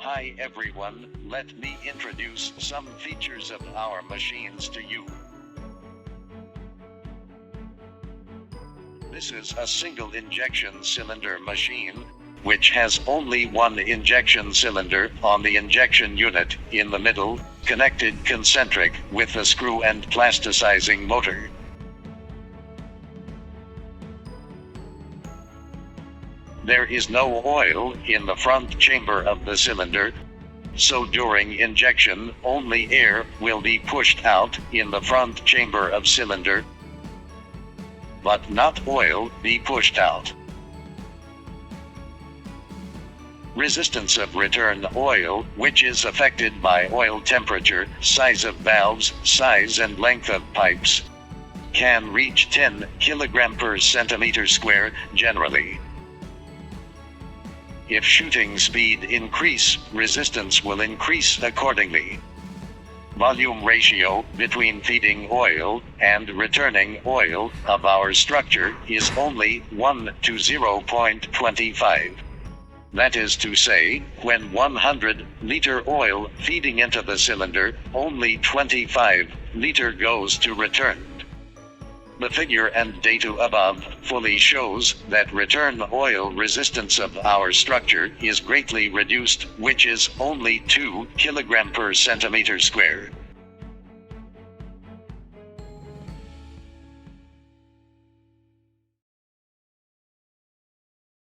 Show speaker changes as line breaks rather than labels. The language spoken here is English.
Hi everyone, let me introduce some features of our machines to you. This is a single injection cylinder machine, which has only one injection cylinder on the injection unit in the middle, connected concentric with a screw and plasticizing motor. There is no oil in the front chamber of the cylinder, so during injection, only air will be pushed out in the front chamber of cylinder, but not oil be pushed out. Resistance of return oil, which is affected by oil temperature, size of valves, size and length of pipes, can reach 10 kg per centimeter square generally. If shooting speed increase, resistance will increase accordingly. Volume ratio between feeding oil and returning oil of our structure is only 1 to 0.25. That is to say, when 100 liter oil feeding into the cylinder, only 25 liter goes to return. The figure and data above fully shows that return oil resistance of our structure is greatly reduced, which is only 2 kg per centimeter square.